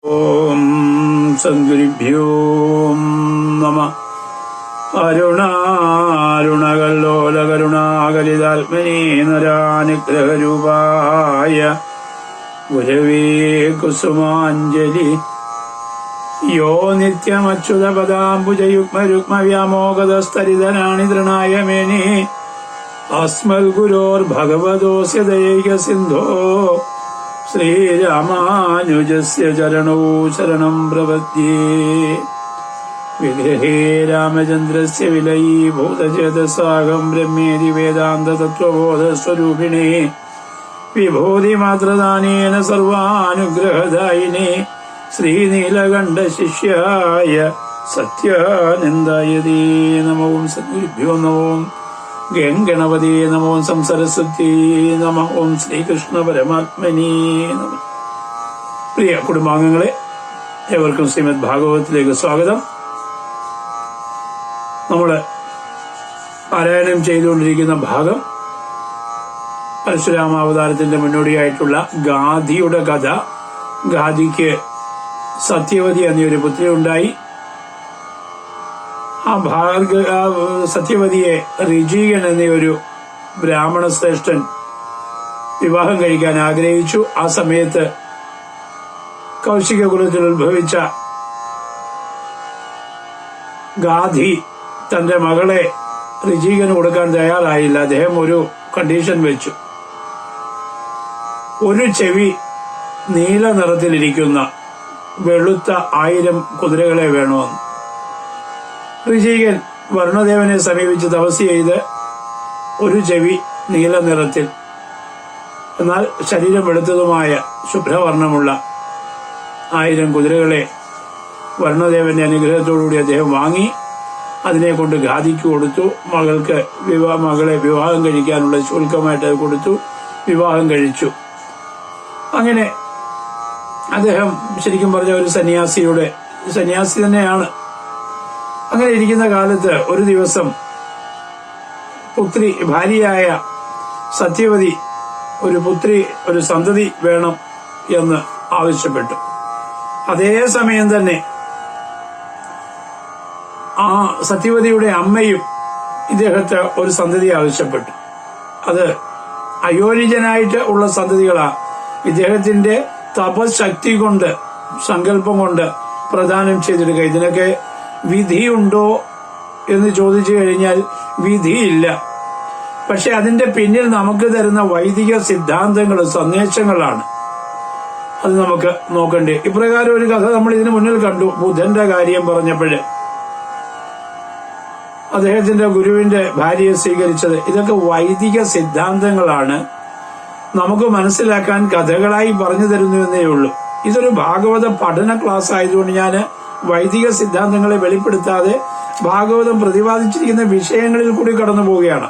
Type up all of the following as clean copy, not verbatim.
ഓം സദ്ഗുരുഭ്യോ നമഃ. അരുണാരുണകല്ലോലകരുണാകലിതാത്മനേ നരാനുഗ്രഹരൂപായ ഗുരവേ കുസുമാഞ്ജലി. യോ നിത്യമച്യുതപദാംബുജയുഗ്മരുഗ്മവ്യാമോഹതസ്തരിതനാണി തൃണായ മേനേ അസ്മദ്ഗുരോർഭഗവതോസ്യ ദയൈകസിന്ധോ ശ്രീരാമാനുജസ്യ ചരണോ ശരണം പ്രപദ്യേ. വിഗ്രഹേ രാമചന്ദ്രസ്യ വിലയീഭൂതചേതസാഹം ബ്രഹ്മേതി വേദാന്തതത്വബോധസ്വരൂപിണേ വിഭൂതിമാത്രദാനേന സർവാനുഗ്രഹദായിനേ ശ്രീനീലകണ്ഠശിഷ്യായ സത്യാനന്ദായതേ നമോ. സദ്ഗുരുഭ്യോ നമോ. ഗംഗണപതേ നമോ. സംസരസ്വതീ നമ. ഓം ശ്രീകൃഷ്ണ പരമാത്മനേ നമ. പ്രിയ കുടുംബാംഗങ്ങളെ, ഏവർക്കും ശ്രീമദ് ഭാഗവതത്തിലേക്ക് സ്വാഗതം. നമ്മള് പാരായണം ചെയ്തുകൊണ്ടിരിക്കുന്ന ഭാഗം പരശുരാമാവതാരത്തിന്റെ മുന്നോടിയായിട്ടുള്ള ഗാധിയുടെ കഥ. ഗാധിക്ക് സത്യവതി എന്നൊരു പുത്രി ഉണ്ടായി. ആ സത്യവതിയെ ഋചീകൻ എന്നൊരു ബ്രാഹ്മണ ശ്രേഷ്ഠൻ വിവാഹം കഴിക്കാൻ ആഗ്രഹിച്ചു. ആ സമയത്ത് കൗശിക കുലത്തിൽ ഉത്ഭവിച്ച ഗാധി തന്റെ മകളെ ഋചീകന് കൊടുക്കാൻ തയ്യാറായില്ല. അദ്ദേഹം ഒരു കണ്ടീഷൻ വെച്ചു. ഒരു ചെവി നീല നിറത്തിലിരിക്കുന്ന വെളുത്ത 1000 കുതിരകളെ വേണമെന്ന്. ഋചീകൻ വരുണദേവനെ സമീപിച്ച് തപസ് ചെയ്ത് ഒരു ചെവി നീല നിറത്തിൽ എന്നാൽ ശരീരം വെളുത്തതുമായ ശുഭ്രവർണ്ണമുള്ള 1000 കുതിരകളെ വരുണദേവന്റെ അനുഗ്രഹത്തോടുകൂടി അദ്ദേഹം വാങ്ങി. അതിനെ കൊണ്ട് ഗാധിക്ക് കൊടുത്തു. മകളെ വിവാഹം കഴിക്കാനുള്ള ശുൽക്കമായിട്ട് അത് കൊടുത്തു. വിവാഹം കഴിച്ചു. അങ്ങനെ അദ്ദേഹം ശരിക്കും പറഞ്ഞ ഒരു സന്യാസി തന്നെയാണ്. അങ്ങനെ ഇരിക്കുന്ന കാലത്ത് ഒരു ദിവസം ഭാര്യയായ സത്യവതി ഒരു സന്തതി വേണം എന്ന് ആവശ്യപ്പെട്ടു. അതേ സമയം തന്നെ ആ സത്യവതിയുടെ അമ്മയും ഇദ്ദേഹത്തെ ഒരു സന്തതി ആവശ്യപ്പെട്ടു. അത് അയോനിജനായിട്ട് ഉള്ള സന്തതികളാ. ഇദ്ദേഹത്തിന്റെ തപശക്തി കൊണ്ട്, സങ്കല്പം കൊണ്ട് പ്രദാനം ചെയ്തെടുക്കുക. ഇതിനൊക്കെ വിധിയുണ്ടോ എന്ന് ചോദിച്ചു കഴിഞ്ഞാൽ വിധിയില്ല. പക്ഷെ അതിന്റെ പിന്നിൽ നമുക്ക് തരുന്ന വൈദിക സിദ്ധാന്തങ്ങൾ, സന്ദേശങ്ങളാണ്. അത് നമുക്ക് നോക്കണ്ടേ. ഇപ്രകാരം ഒരു കഥ നമ്മൾ ഇതിനു മുന്നിൽ കണ്ടു. ബുധന്റെ കാര്യം പറഞ്ഞപ്പോഴ് അദ്ദേഹത്തിന്റെ ഗുരുവിന്റെ ഭാര്യയെ സ്വീകരിച്ചത്. ഇതൊക്കെ വൈദിക സിദ്ധാന്തങ്ങളാണ്. നമുക്ക് മനസ്സിലാക്കാൻ കഥകളായി പറഞ്ഞു തരുന്നു എന്നേ ഉള്ളൂ. ഇതൊരു ഭാഗവത പഠന ക്ലാസ് ആയതുകൊണ്ട് ഞാൻ വൈദിക സിദ്ധാന്തങ്ങളെ വെളിപ്പെടുത്താതെ ഭാഗവതം പ്രതിപാദിച്ചിരിക്കുന്ന വിഷയങ്ങളിൽ കൂടി കടന്നു പോവുകയാണ്.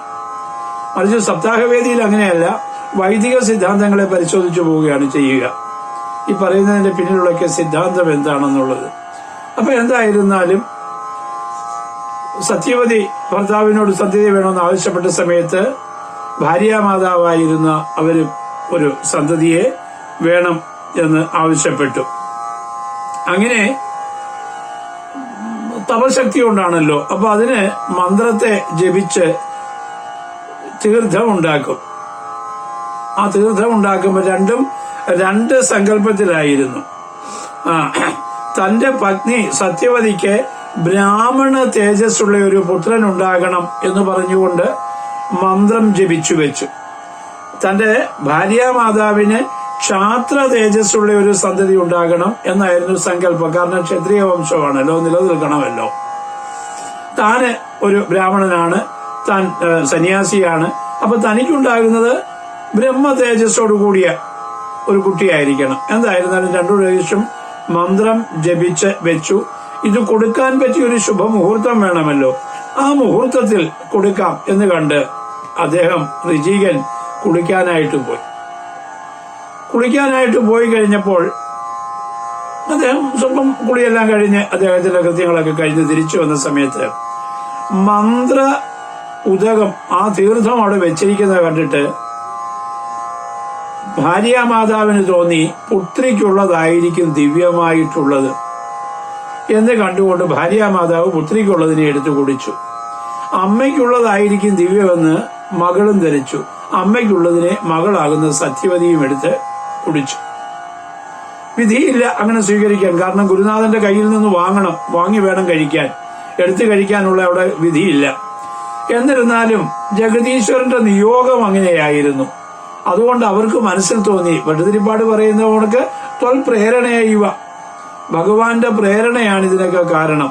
മറിച്ച് സപ്താഹവേദിയിൽ അങ്ങനെയല്ല, വൈദിക സിദ്ധാന്തങ്ങളെ പരിശോധിച്ചു പോവുകയാണ് ചെയ്യുക. ഈ പറയുന്നതിന്റെ പിന്നിലുള്ളൊക്കെ സിദ്ധാന്തം എന്താണെന്നുള്ളത്. അപ്പൊ എന്തായിരുന്നാലും സത്യവതി ഭർത്താവിനോട് സത്യത വേണമെന്ന് ആവശ്യപ്പെട്ട സമയത്ത് ഭാര്യാമാതാവായിരുന്ന അവര് ഒരു സന്തതിയെ വേണം എന്ന് ആവശ്യപ്പെട്ടു. അങ്ങനെ തപശക്തി കൊണ്ടാണല്ലോ. അപ്പൊ അതിന് മന്ത്രത്തെ ജപിച്ച് തീർത്ഥം ഉണ്ടാക്കും. ആ തീർത്ഥം ഉണ്ടാക്കുമ്പോൾ രണ്ടും രണ്ട് സങ്കല്പത്തിലായിരുന്നു. തന്റെ പത്നി സത്യവതിക്ക് ബ്രാഹ്മണ തേജസ്സുള്ള ഒരു പുത്രൻ ഉണ്ടാകണം എന്ന് പറഞ്ഞുകൊണ്ട് മന്ത്രം ജപിച്ചു വെച്ചു. തന്റെ ഭാര്യാമാതാവിന് ക്ഷാത്ര തേജസ്സുള്ള ഒരു സന്തതി ഉണ്ടാകണം എന്നായിരുന്നു സങ്കല്പം. കാരണം ക്ഷത്രിയ വംശമാണല്ലോ, നിലനിൽക്കണമല്ലോ. താന് ഒരു ബ്രാഹ്മണനാണ്, താൻ സന്യാസിയാണ്. അപ്പൊ തനിക്കുണ്ടാകുന്നത് ബ്രഹ്മ തേജസ്സോടു കൂടിയ ഒരു കുട്ടിയായിരിക്കണം. എന്തായിരുന്നാലും 2 പ്രാവശ്യം മന്ത്രം ജപിച്ച് വെച്ചു. ഇത് കൊടുക്കാൻ പറ്റിയ ഒരു ശുഭമുഹൂർത്തം വേണമല്ലോ. ആ മുഹൂർത്തത്തിൽ കൊടുക്കാം എന്ന് കണ്ട് അദ്ദേഹം ഋചീകൻ കുളിക്കാനായിട്ട് പോയി കഴിഞ്ഞപ്പോൾ അദ്ദേഹം സ്വന്തം കുളിയെല്ലാം കഴിഞ്ഞ് അദ്ദേഹത്തിന്റെ കൃത്യങ്ങളൊക്കെ കഴിഞ്ഞ് തിരിച്ചു വന്ന സമയത്ത് മന്ത്ര ഉദകം, ആ തീർത്ഥം അവിടെ വെച്ചിരിക്കുന്നത് കണ്ടിട്ട് ഭാര്യാമാതാവിന് തോന്നി പുത്രിക്കുള്ളതായിരിക്കും ദിവ്യമായിട്ടുള്ളത് എന്ന് കണ്ടുകൊണ്ട് ഭാര്യാമാതാവ് പുത്രിക്കുള്ളതിനെ എടുത്തു കുടിച്ചു. അമ്മയ്ക്കുള്ളതായിരിക്കും ദിവ്യമെന്ന് മകളും ധരിച്ചു. അമ്മയ്ക്കുള്ളതിനെ മകളാകുന്ന സത്യവതിയും എടുത്ത് കുടിച്ചു. വിധിയില്ല അങ്ങനെ സ്വീകരിക്കാൻ. കാരണം ഗുരുനാഥന്റെ കയ്യിൽ നിന്ന് വാങ്ങി വേണം കഴിക്കാൻ. എടുത്തു കഴിക്കാനുള്ള അവിടെ വിധിയില്ല. എന്നിരുന്നാലും ജഗദീശ്വരന്റെ നിയോഗം അങ്ങനെയായിരുന്നു. അതുകൊണ്ട് അവർക്ക് മനസ്സിൽ തോന്നി. ഭട്ടതിരിപ്പാട് പറയുന്ന കണക്ക് ത്വൽ പ്രേരണയുവ, ഭഗവാന്റെ പ്രേരണയാണ് ഇതിനൊക്കെ കാരണം.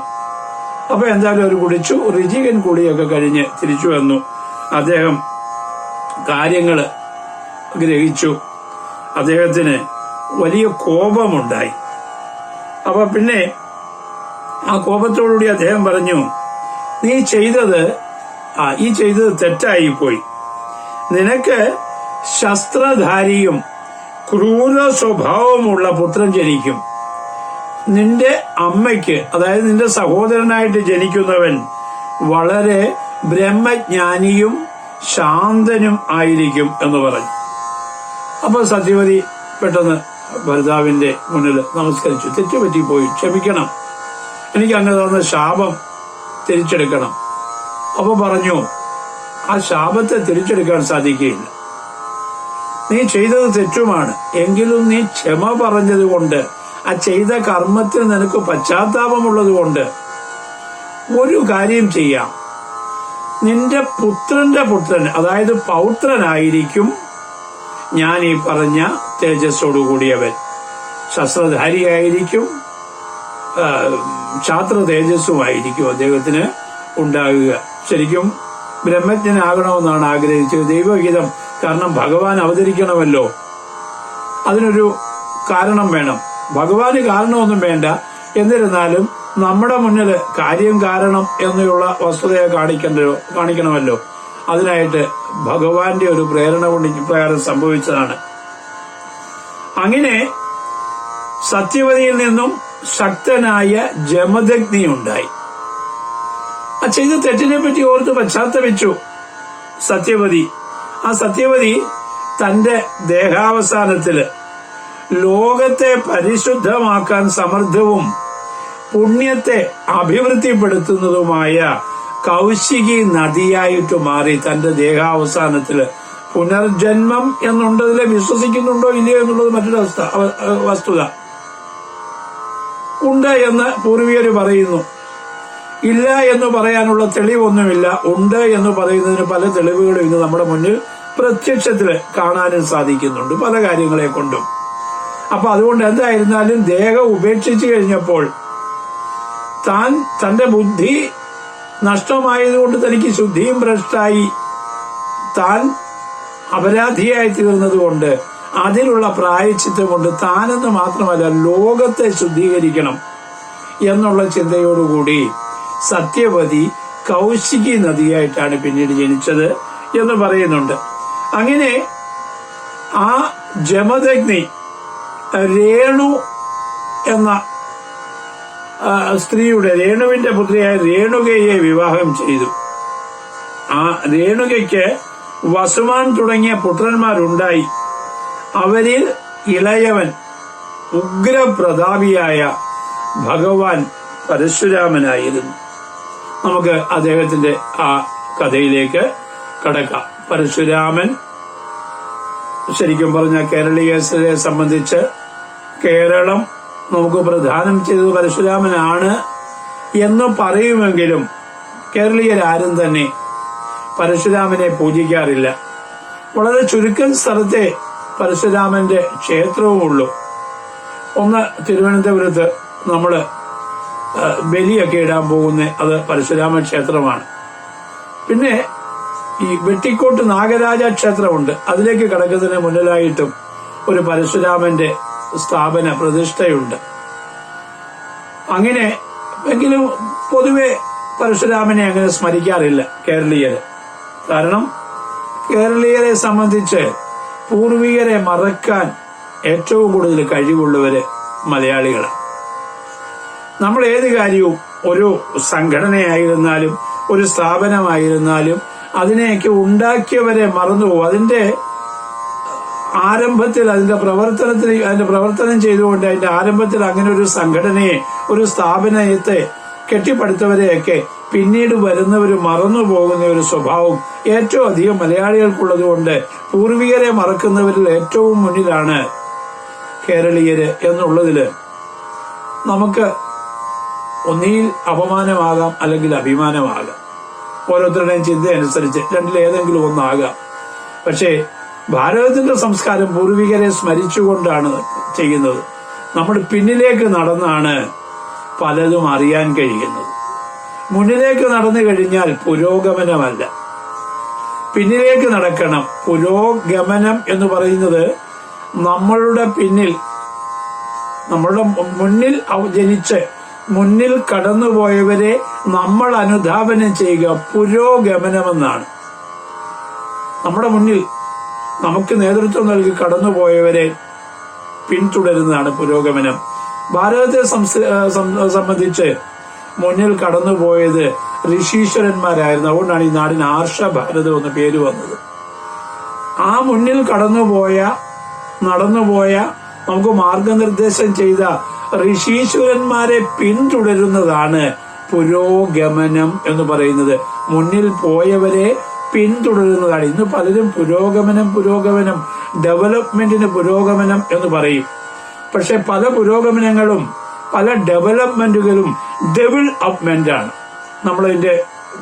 അപ്പൊ എന്തായാലും അവർ കുടിച്ചു. ഋചികൻ കൂടിയൊക്കെ കഴിഞ്ഞ് തിരിച്ചു വന്നു. അദ്ദേഹം കാര്യങ്ങള് ഗ്രഹിച്ചു. അദ്ദേഹത്തിന് വലിയ കോപമുണ്ടായി. അപ്പൊ പിന്നെ ആ കോപത്തോടുകൂടി അദ്ദേഹം പറഞ്ഞു, നീ ചെയ്തത് തെറ്റായിപ്പോയി. നിനക്ക് ശസ്ത്രധാരിയും ക്രൂര സ്വഭാവമുള്ള പുത്രൻ ജനിക്കും. നിന്റെ അമ്മയ്ക്ക്, അതായത് നിന്റെ സഹോദരനായിട്ട് ജനിക്കുന്നവൻ വളരെ ബ്രഹ്മജ്ഞാനിയും ശാന്തനും ആയിരിക്കും എന്ന് പറഞ്ഞു. അപ്പൊ സത്യവതി പെട്ടെന്ന് ഭർത്താവിന്റെ മുന്നിൽ നമസ്കരിച്ചു. തെറ്റുപറ്റിപ്പോയി, ക്ഷമിക്കണം, എനിക്ക് അങ്ങ് തന്ന ശാപം തിരിച്ചെടുക്കണം. അപ്പൊ പറഞ്ഞു, ആ ശാപത്തെ തിരിച്ചെടുക്കാൻ സാധിക്കുകയില്ല. നീ ചെയ്തത് തെറ്റുമാണ്. എങ്കിലും നീ ക്ഷമ പറഞ്ഞതുകൊണ്ട്, ആ ചെയ്ത കർമ്മത്തിൽ നിനക്ക് പശ്ചാത്താപമുള്ളത് കൊണ്ട് ഒരു കാര്യം ചെയ്യാം. നിന്റെ പുത്രന്റെ പുത്രൻ, അതായത് പൗത്രനായിരിക്കും ഞാൻ ഈ പറഞ്ഞ തേജസ്സോടുകൂടിയവൻ. ശസ്ത്രധാരിയായിരിക്കും, ക്ഷാത്ര തേജസ്സുമായിരിക്കും അദ്ദേഹത്തിന് ഉണ്ടാകുക. ശരിക്കും ബ്രഹ്മജ്ഞനാകണമെന്നാണ് ആഗ്രഹിച്ചത്. ദൈവഹിതം. കാരണം ഭഗവാൻ അവതരിക്കണമല്ലോ, അതിനൊരു കാരണം വേണം. ഭഗവാന് കാരണമൊന്നും വേണ്ട. എന്നിരുന്നാലും നമ്മുടെ മുന്നിൽ കാര്യം കാരണം എന്നുള്ള വസ്തുതയെ കാണിക്കണമല്ലോ. അതിനായിട്ട് ഭഗവാന്റെ ഒരു പ്രേരണ കൊണ്ട് ഇപ്രകാരം സംഭവിച്ചതാണ്. അങ്ങനെ സത്യവതിയിൽ നിന്നും ശക്തനായ ജമദഗ്നി ഉണ്ടായി. ആ ചെയ്ത തെറ്റിനെ പറ്റി ഓർത്ത് പശ്ചാത്തപിച്ചു സത്യവതി. ആ സത്യവതി തന്റെ ദേഹാവസാനത്തില് ലോകത്തെ പരിശുദ്ധമാക്കാൻ സമർത്ഥവും പുണ്യത്തെ അഭിവൃദ്ധിപ്പെടുത്തുന്നതുമായ കൗശികി നദിയായിട്ട് മാറി. തന്റെ ദേഹാവസാനത്തില് പുനർജന്മം എന്നുണ്ടതിലെ വിശ്വസിക്കുന്നുണ്ടോ ഇല്ലയോ എന്നുള്ളത് മറ്റൊരു വസ്തുത. ഉണ്ട് എന്ന് പൂർവികര് പറയുന്നു. ഇല്ല എന്ന് പറയാനുള്ള തെളിവൊന്നുമില്ല. ഉണ്ട് എന്ന് പറയുന്നതിന് പല തെളിവുകളും ഇന്ന് നമ്മുടെ മുന്നിൽ പ്രത്യക്ഷത്തില് കാണാനും സാധിക്കുന്നുണ്ട്, പല കാര്യങ്ങളെ കൊണ്ടും. അപ്പൊ അതുകൊണ്ട് എന്തായിരുന്നാലും ദേഹം ഉപേക്ഷിച്ചു കഴിഞ്ഞപ്പോൾ തന്റെ ബുദ്ധി നഷ്ടമായതുകൊണ്ട് തനിക്ക് ശുദ്ധിയും ഭ്രഷ്ടായി, താൻ അപരാധിയായി തീർന്നതുകൊണ്ട് അതിലുള്ള പ്രായശ്ചിത്തം കൊണ്ട് താനെന്ന് മാത്രമല്ല ലോകത്തെ ശുദ്ധീകരിക്കണം എന്നുള്ള ചിന്തയോടുകൂടി സത്യവതി കൗശികി നദിയായിട്ടാണ് പിന്നീട് ജനിച്ചത് എന്ന് പറയുന്നുണ്ട്. അങ്ങനെ ആ ജമദഗ്നി രേണു എന്ന സ്ത്രീയുടെ, രേണുവിന്റെ പുത്രിയായ രേണുകയെ വിവാഹം ചെയ്തു. ആ രേണുകയ്ക്ക് വസുമാൻ തുടങ്ങിയ പുത്രന്മാരുണ്ടായി. അവരിൽ ഇളയവൻ ഉഗ്രപ്രതാപിയായ ഭഗവാൻ പരശുരാമനായിരുന്നു. നമുക്ക് അദ്ദേഹത്തിന്റെ ആ കഥയിലേക്ക് കടക്കാം. പരശുരാമൻ ശരിക്കും പറഞ്ഞ കേരളീയരെ സംബന്ധിച്ച് കേരളം നമുക്ക് പ്രദാനം ചെയ്തത് പരശുരാമനാണ് എന്ന് പറയുമെങ്കിലും കേരളീയരാരും തന്നെ പരശുരാമനെ പൂജിക്കാറില്ല. വളരെ ചുരുക്കം സ്ഥലത്തെ പരശുരാമന്റെ ക്ഷേത്രവുമുള്ളൂ. ഒന്ന് തിരുവനന്തപുരത്ത് നമ്മള് ബലിയൊക്കെ ഇടാൻ പോകുന്ന അത് പരശുരാമ ക്ഷേത്രമാണ്. പിന്നെ ഈ വെട്ടിക്കോട്ട് നാഗരാജ ക്ഷേത്രമുണ്ട്. അതിലേക്ക് കടക്കുന്നതിന് മുന്നിലായിട്ടും ഒരു പരശുരാമന്റെ സ്ഥാപന പ്രതിഷ്ഠയുണ്ട്. അങ്ങനെ എങ്കിലും പൊതുവെ പരശുരാമനെ അങ്ങനെ സ്മരിക്കാറില്ല കേരളീയര്. കാരണം കേരളീയരെ സംബന്ധിച്ച് പൂർവികരെ മറക്കാൻ ഏറ്റവും കൂടുതൽ കഴിവുള്ളവര് മലയാളികളാണ്. നമ്മൾ ഏത് കാര്യവും, ഒരു സംഘടനയായിരുന്നാലും ഒരു സ്ഥാപനമായിരുന്നാലും അതിനെയൊക്കെ ഉണ്ടാക്കിയവരെ മറന്നുപോകും. ആരംഭത്തിൽ അതിന്റെ പ്രവർത്തനം ചെയ്തുകൊണ്ട് അതിന്റെ ആരംഭത്തിൽ അങ്ങനെ ഒരു സംഘടനയെ, ഒരു സ്ഥാപനത്തെ കെട്ടിപ്പടുത്തവരെയൊക്കെ പിന്നീട് വരുന്നവർ മറന്നു പോകുന്ന ഒരു സ്വഭാവം ഏറ്റവും അധികം മലയാളികൾക്കുള്ളത് കൊണ്ട് പൂർവികരെ മറക്കുന്നവരിൽ ഏറ്റവും മുന്നിലാണ് കേരളീയര് എന്നുള്ളതില് നമുക്ക് ഒന്നിയിൽ അപമാനമാകാം, അല്ലെങ്കിൽ അഭിമാനമാകാം. ഓരോരുത്തരുടെയും ചിന്ത അനുസരിച്ച് രണ്ടിലേതെങ്കിലും ഒന്നാകാം. പക്ഷേ ഭാരതത്തിന്റെ സംസ്കാരം പൂർവികരെ സ്മരിച്ചുകൊണ്ടാണ് ചെയ്യുന്നത്. നമ്മൾ പിന്നിലേക്ക് നടന്നാണ് പലതും അറിയാൻ കഴിയുന്നത്. മുന്നിലേക്ക് നടന്നു കഴിഞ്ഞാൽ പുരോഗമനമല്ല, പിന്നിലേക്ക് നടക്കണം. പുരോഗമനം എന്ന് പറയുന്നത് നമ്മളുടെ പിന്നിൽ, നമ്മളുടെ മുന്നിൽ ജനിച്ച് മുന്നിൽ കടന്നുപോയവരെ നമ്മൾ അനുധാവനം ചെയ്യുക പുരോഗമനമെന്നാണ്. നമ്മുടെ മുന്നിൽ നമുക്ക് നേതൃത്വം നൽകി കടന്നുപോയവരെ പിന്തുടരുന്നതാണ് പുരോഗമനം. ഭാരതത്തെ സംബന്ധിച്ച് മുന്നിൽ കടന്നുപോയത് ഋഷീശ്വരന്മാരായിരുന്നു. അതുകൊണ്ടാണ് ഈ നാടിന് ആർഷഭാരതം എന്ന പേര് വന്നത്. ആ മുന്നിൽ നടന്നുപോയ നമുക്ക് മാർഗനിർദ്ദേശം ചെയ്ത ഋഷീശ്വരന്മാരെ പിന്തുടരുന്നതാണ് പുരോഗമനം എന്ന് പറയുന്നത്. മുന്നിൽ പോയവരെ പിന്തുടരുന്നതാണ്. ഇന്ന് പലരും പുരോഗമനം ഡെവലപ്മെന്റിന് പുരോഗമനം എന്ന് പറയും. പക്ഷെ പല പുരോഗമനങ്ങളും പല ഡെവലപ്മെന്റുകളും ഡെവലപ്മെന്റ് ആണ്. നമ്മളതിന്റെ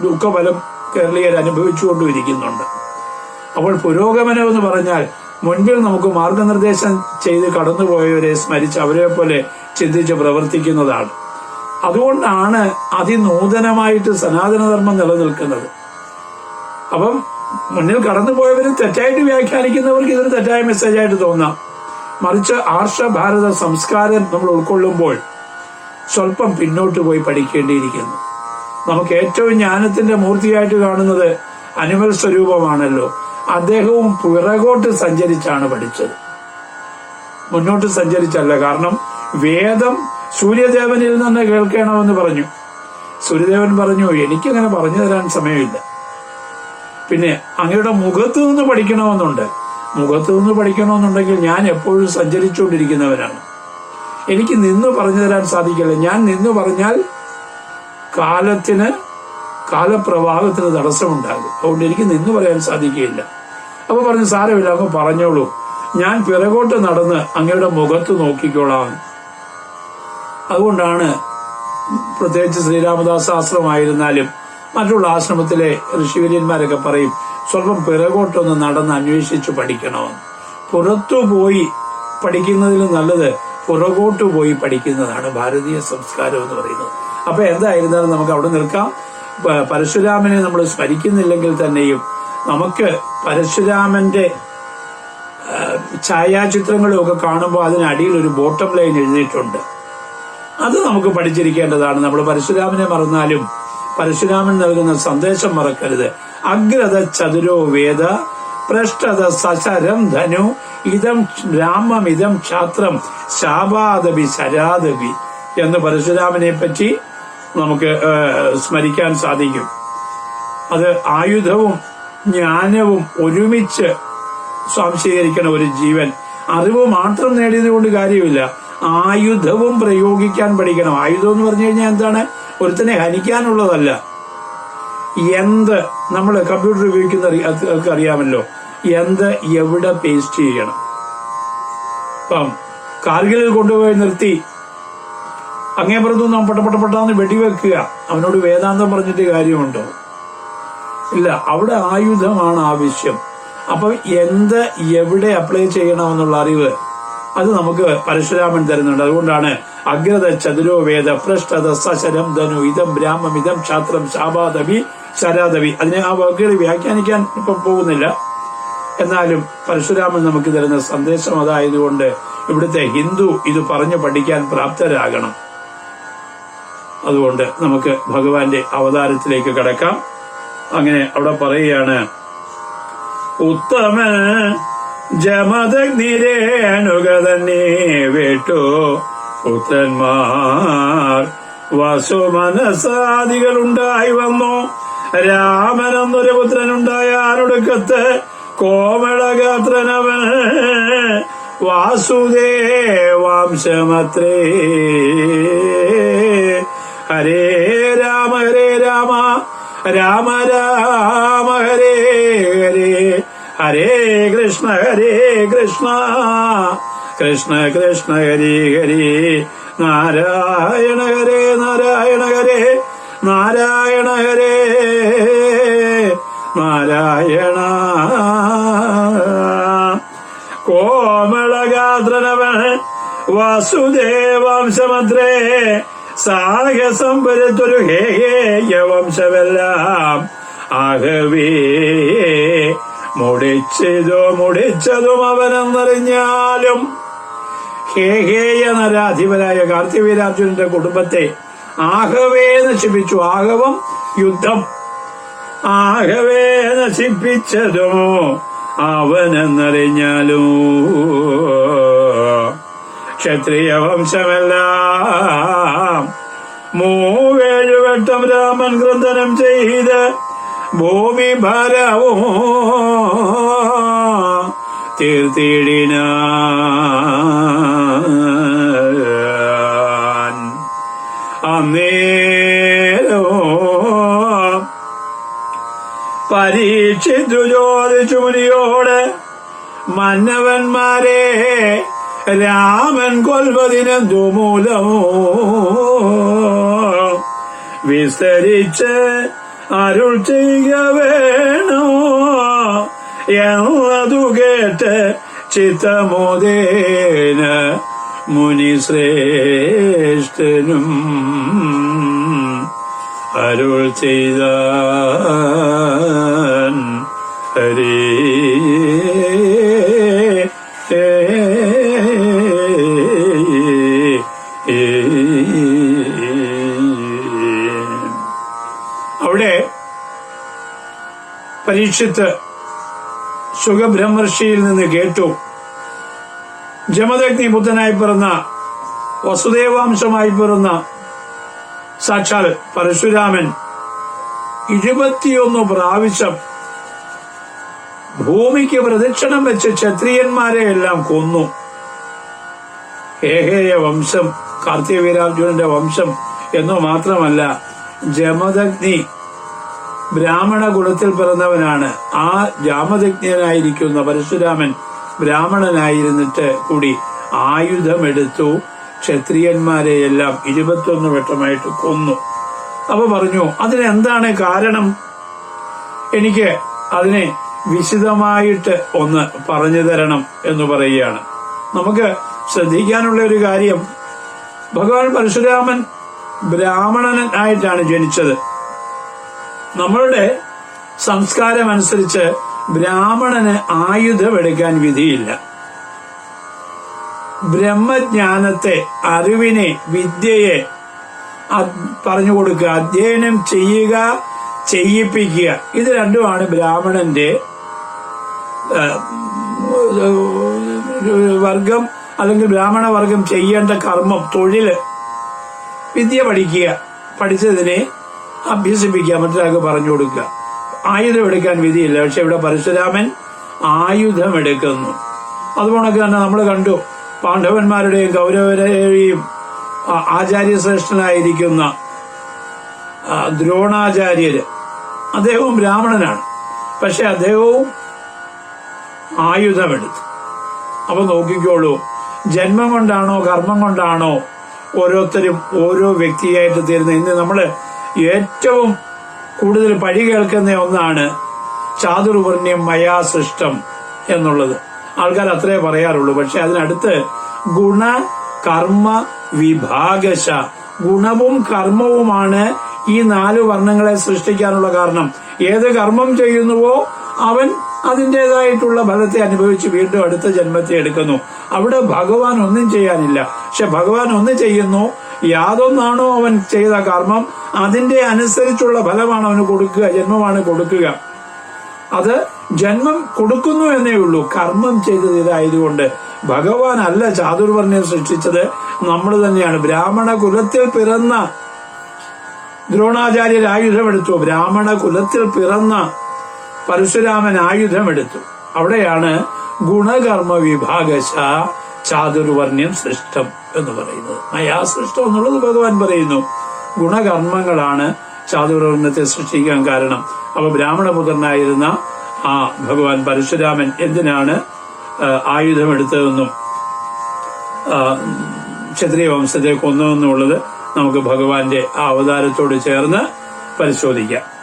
ദുഃഖഫലം കേരളീയർ അനുഭവിച്ചുകൊണ്ടിരിക്കുന്നുണ്ട്. അപ്പോൾ പുരോഗമനം എന്ന് പറഞ്ഞാൽ മുൻപിൽ നമുക്ക് മാർഗനിർദ്ദേശം ചെയ്ത് കടന്നുപോയവരെ സ്മരിച്ച് അവരെ പോലെ ചിന്തിച്ച് പ്രവർത്തിക്കുന്നതാണ്. അതുകൊണ്ടാണ് അതിനൂതനമായിട്ട് സനാതനധർമ്മം നിലനിൽക്കുന്നത്. അപ്പം മുന്നിൽ കടന്നുപോയവരും തെറ്റായിട്ട് വ്യാഖ്യാനിക്കുന്നവർക്ക് ഇതൊരു തെറ്റായ മെസ്സേജായിട്ട് തോന്നാം. മറിച്ച് ആർഷഭാരത സംസ്കാരം നമ്മൾ ഉൾക്കൊള്ളുമ്പോൾ സ്വല്പം പിന്നോട്ട് പോയി പഠിക്കേണ്ടിയിരിക്കുന്നു. നമുക്ക് ഏറ്റവും ജ്ഞാനത്തിന്റെ മൂർത്തിയായിട്ട് കാണുന്നത് അനുമൽ സ്വരൂപമാണല്ലോ. അദ്ദേഹവും പിറകോട്ട് സഞ്ചരിച്ചാണ് പഠിച്ചത്, മുന്നോട്ട് സഞ്ചരിച്ചല്ല. കാരണം വേദം സൂര്യദേവനിൽ നിന്ന് കേൾക്കണമെന്ന് പറഞ്ഞു. സൂര്യദേവൻ പറഞ്ഞു, എനിക്കങ്ങനെ പറഞ്ഞു തരാൻ സമയമില്ല. പിന്നെ അങ്ങയുടെ മുഖത്ത് നിന്ന് പഠിക്കണമെന്നുണ്ട്. മുഖത്ത് നിന്ന് പഠിക്കണമെന്നുണ്ടെങ്കിൽ ഞാൻ എപ്പോഴും സഞ്ചരിച്ചുകൊണ്ടിരിക്കുന്നവനാണ്. എനിക്ക് നിന്ന് പറഞ്ഞു തരാൻ സാധിക്കില്ല. ഞാൻ നിന്ന് പറഞ്ഞാൽ കാലപ്രവാഹത്തിന് തടസ്സമുണ്ടാകും. അതുകൊണ്ട് എനിക്ക് നിന്ന് പറയാൻ സാധിക്കുകയില്ല. അപ്പൊ പറഞ്ഞു, സാരമില്ല, അങ്ങ് പറഞ്ഞോളൂ, ഞാൻ പിറകോട്ട് നടന്ന് അങ്ങയുടെ മുഖത്ത് നോക്കിക്കോളാം. അതുകൊണ്ടാണ് പ്രത്യേകിച്ച് ശ്രീരാമദാസ ആശ്രമമായിരുന്നാലും മറ്റുള്ള ആശ്രമത്തിലെ ഋഷിവര്യന്മാരൊക്കെ പറയും, സ്വല്പം പിറകോട്ടൊന്ന് നടന്ന് അന്വേഷിച്ചു പഠിക്കണമെന്ന്. പുറത്തുപോയി പഠിക്കുന്നതിലും നല്ലത് പുറകോട്ട് പോയി പഠിക്കുന്നതാണ് ഭാരതീയ സംസ്കാരം എന്ന് പറയുന്നത്. അപ്പൊ എന്തായിരുന്നാലും നമുക്ക് അവിടെ നിൽക്കാം. പരശുരാമനെ നമ്മൾ സ്മരിക്കുന്നില്ലെങ്കിൽ തന്നെയും നമുക്ക് പരശുരാമന്റെ ഛായാചിത്രങ്ങളും ഒക്കെ കാണുമ്പോൾ അതിനടിയിൽ ഒരു ബോട്ടം ലൈൻ എഴുതിയിട്ടുണ്ട്. അത് നമുക്ക് പഠിച്ചിരിക്കേണ്ടതാണ്. നമ്മൾ പരശുരാമനെ മറന്നാലും പരശുരാമൻ നൽകുന്ന സന്ദേശം മറക്കരുത്. അഗ്രത ചതുരോ വേദ പൃഷ്ഠത സശരം ധനു ഇതം ബ്രാഹ്മമിതം ക്ഷാത്രം ശാപാദപി ശരാദപി എന്ന് പരശുരാമനെ പറ്റി നമുക്ക് സ്മരിക്കാൻ സാധിക്കും. അത് ആയുധവും ജ്ഞാനവും ഒരുമിച്ച് സ്വാംശീകരിക്കുന്ന ഒരു ജീവൻ. അറിവ് മാത്രം നേടിയത് കൊണ്ട് കാര്യമില്ല, ആയുധവും പ്രയോഗിക്കാൻ പഠിക്കണം. ആയുധം എന്ന് പറഞ്ഞു കഴിഞ്ഞാൽ എന്താണ്? ഒരുത്തനെ ഹനിക്കാനുള്ളതല്ല. നമ്മൾ കമ്പ്യൂട്ടർ ഉപയോഗിക്കുന്ന അറിയാമല്ലോ, എവിടെ പേസ്റ്റ് ചെയ്യണം. ഇപ്പം കാർഗിലിൽ കൊണ്ടുപോയി നിർത്തി അങ്ങേപ്പുറത്തും നാം പട്ടപ്പെട്ടാന്ന് വെടിവെക്കുക, അവനോട് വേദാന്തം പറഞ്ഞിട്ട് കാര്യമുണ്ടോ? ഇല്ല, അവിടെ ആയുധമാണ് ആവശ്യം. അപ്പൊ എവിടെ അപ്ലൈ ചെയ്യണമെന്നുള്ള അറിവ് അത് നമുക്ക് പരശുരാമൻ തരുന്നുണ്ട്. അതുകൊണ്ടാണ് അഗ്രത ചതുരോ വേദ പൃഷ്ഠത സശരം ധനു ഇതം ബ്രാഹ്മമിതം ക്ഷാത്രം ശാപാദവി ശരാദവി. അതിനെ ആ വാക്കുകൾ വ്യാഖ്യാനിക്കാൻ ഇപ്പൊ പോകുന്നില്ല. എന്നാലും പരശുരാമൻ നമുക്ക് തരുന്ന സന്ദേശം അതായതുകൊണ്ട് ഇവിടുത്തെ ഹിന്ദു ഇത് പറഞ്ഞു പഠിക്കാൻ പ്രാപ്തരാകണം. അതുകൊണ്ട് നമുക്ക് ഭഗവാന്റെ അവതാരത്തിലേക്ക് കടക്കാം. അങ്ങനെ അവിടെ പറയുകയാണ്, ഉത്തമ ജമദഗ്നിരേണുക തന്നെ വേട്ടു പുത്രന്മാർ വസുമനസാദികളുണ്ടായി വന്നു. രാമനെന്നൊരു പുത്രനുണ്ടായ ആരൊടുക്കത്ത് കോമളഗാത്രനവൻ വാസുദേവാംശമത്രേ. ഹരേ രാമ രാമ രാമ ഹരേ ഹരേ, ഹരേ കൃഷ്ണ കൃഷ്ണ കൃഷ്ണ ഹരേ ഹരേ, നാരായണ ഹരേ നാരായണ ഹരേ നാരായണ ഹരേ നാരായണ. കോമളഗാത്രനവൻ വാസുദേവാംശമത്രേ. സാഹസം വരുത്തൊരു ഹേയ വംശമെല്ലാം ആകവേ മുടിച്ചതും അവനെന്നറിഞ്ഞാലും. ഹേഹേയ നരാധിപനായ കാർത്തികവീരാർജുനന്റെ കുടുംബത്തെ ആകവേ നശിപ്പിച്ചു. ആകവം യുദ്ധം. ആകവേ നശിപ്പിച്ചതും അവനെന്നറിഞ്ഞാലും ക്ഷത്രിയ വംശമെല്ലാം 7 വട്ടം രാമൻ ക്രന്ദനം ചെയ്ത് ഭൂമി ഭാരവും തീർത്തിടിനാൻ. അന്നേരോ പരീക്ഷിച്ചു ചോദിച്ചു മുനിയോട്, മന്നവന്മാരെ രാമൻ കൊൽവതിനെന്തു മൂലമോ വിസ്തരിച്ച് അരുൾ ചെയ്യുക വേണോ എന്നതു കേട്ട് ചിത്തമോദേന മുനിശ്രേഷ്ഠനും അരുൾ ചെയ്ത ഹരേ. അവിടെ പരീക്ഷിത്ത് സുഖബ്രഹ്മർഷിയിൽ നിന്ന് കേട്ടു, ജമദഗ്നി പുത്രനായി പിറന്ന വസുദേവാംശമായി പിറന്ന സാക്ഷാൽ പരശുരാമൻ 21 പ്രാവശ്യം ഭൂമിക്ക് പ്രദക്ഷിണം വെച്ച് ക്ഷത്രിയന്മാരെ എല്ലാം കൊന്നു. ഹേഹേയ വംശം കാർത്തികവീരാർജുനന്റെ വംശം എന്നു മാത്രമല്ല, ജമദഗ്നി ബ്രാഹ്മണ കുലത്തിൽ പിറന്നവനാണ്. ആ ജാമദഗ്നിയനായിരിക്കുന്ന പരശുരാമൻ ബ്രാഹ്മണനായിരുന്നിട്ട് കൂടി ആയുധമെടുത്തു ക്ഷത്രിയന്മാരെയെല്ലാം 21 വട്ടമായിട്ട് കൊന്നു. അപ്പൊ പറഞ്ഞു, അതിനെന്താണ് കാരണം? എനിക്ക് അതിനെ വിശദമായിട്ട് ഒന്ന് പറഞ്ഞു തരണം എന്ന് പറയുകയാണ്. നമുക്ക് ശ്രദ്ധിക്കാനുള്ള ഒരു കാര്യം, ഭഗവാൻ പരശുരാമൻ ബ്രാഹ്മണനായിട്ടാണ് ജനിച്ചത്. നമ്മളുടെ സംസ്കാരം അനുസരിച്ച് ബ്രാഹ്മണന് ആയുധമെടുക്കാൻ വിധിയില്ല. ബ്രഹ്മജ്ഞാനത്തെ, അറിവിനെ, വിദ്യയെ പറഞ്ഞു കൊടുക്കുക, അധ്യയനം ചെയ്യുക, ചെയ്യിപ്പിക്കുക, ഇത് രണ്ടുമാണ് ബ്രാഹ്മണന്റെ വർഗം അല്ലെങ്കിൽ ബ്രാഹ്മണ വർഗം ചെയ്യേണ്ട കർമ്മം, തൊഴില്. വിദ്യ പഠിക്കുക, പഠിച്ചതിനെ അഭ്യസിപ്പിക്കുക, മറ്റൊരാൾക്ക് പറഞ്ഞു കൊടുക്കുക. ആയുധമെടുക്കാൻ വിധിയില്ല. പക്ഷെ ഇവിടെ പരശുരാമൻ ആയുധമെടുക്കുന്നു. അതുപോലെ തന്നെ നമ്മൾ കണ്ടു, പാണ്ഡവന്മാരുടെയും കൗരവരുടെയും ആചാര്യശ്രേഷ്ഠനായിരിക്കുന്ന ദ്രോണാചാര്യര്, അദ്ദേഹവും ബ്രാഹ്മണനാണ്. പക്ഷെ അദ്ദേഹവും ആയുധമെടുത്തു. അപ്പൊ നോക്കിക്കോളൂ, ജന്മം കൊണ്ടാണോ കർമ്മം കൊണ്ടാണോ ഓരോരുത്തരും ഓരോ വ്യക്തിയായിട്ട് തീരുന്നത്? ഇന്ന് നമ്മള് ഏറ്റവും കൂടുതൽ പഴി കേൾക്കുന്ന ഒന്നാണ് ചാതുർവർണ്ണ്യം മയാ സൃഷ്ടം എന്നുള്ളത്. ആൾക്കാർ അത്രേ പറയാറുള്ളൂ. പക്ഷെ അതിനടുത്ത് ഗുണ കർമ്മ വിഭാഗശ, ഗുണവും കർമ്മവുമാണ് ഈ 4 വർണ്ണങ്ങളെ സൃഷ്ടിക്കാനുള്ള കാരണം. ഏത് കർമ്മം ചെയ്യുന്നുവോ അവൻ അതിൻ്റെതായിട്ടുള്ള ഫലത്തെ അനുഭവിച്ച് വീണ്ടും അടുത്ത ജന്മത്തെ എടുക്കുന്നു. അവിടെ ഭഗവാൻ ഒന്നും ചെയ്യാനില്ല. പക്ഷെ ഭഗവാൻ ഒന്ന് ചെയ്യുന്നു, യാതൊന്നാണോ അവൻ ചെയ്ത കർമ്മം അതിന്റെ അനുസരിച്ചുള്ള ഫലമാണ് അവന് കൊടുക്കുക, ജന്മമാണ് കൊടുക്കുക. അത് ജന്മം കൊടുക്കുന്നു എന്നേ ഉള്ളൂ. കർമ്മം ചെയ്തത് ഇതായതുകൊണ്ട് ഭഗവാൻ അല്ല ചാതുർവർണ്ണ്യം സൃഷ്ടിച്ചത്, നമ്മൾ തന്നെയാണ്. ബ്രാഹ്മണ കുലത്തിൽ പിറന്ന ദ്രോണാചാര്യർ ആയുധമെടുത്തു. ബ്രാഹ്മണ കുലത്തിൽ പിറന്ന പരശുരാമൻ ആയുധമെടുത്തു. അവിടെയാണ് ഗുണകർമ്മ വിഭാഗശ ചാതുർവർണ്ണ്യം സൃഷ്ടം എന്ന് പറയുന്നത്. മയാ സൃഷ്ടം എന്നുള്ളത് ഭഗവാൻ പറയുന്നു. ഗുണകർമ്മങ്ങളാണ് ചാതുർവർണ്ണത്തെ സൃഷ്ടിക്കാൻ കാരണം. അപ്പൊ ബ്രാഹ്മണപുത്രനായിരുന്ന ആ ഭഗവാൻ പരശുരാമൻ എന്തിനാണ് ആയുധമെടുത്തതെന്നും ക്ഷത്രിയ വംശത്തെ കൊന്നതെന്നുള്ളത് നമുക്ക് ഭഗവാന്റെ ആ അവതാരത്തോട് ചേർന്ന് പരിശോധിക്കാം.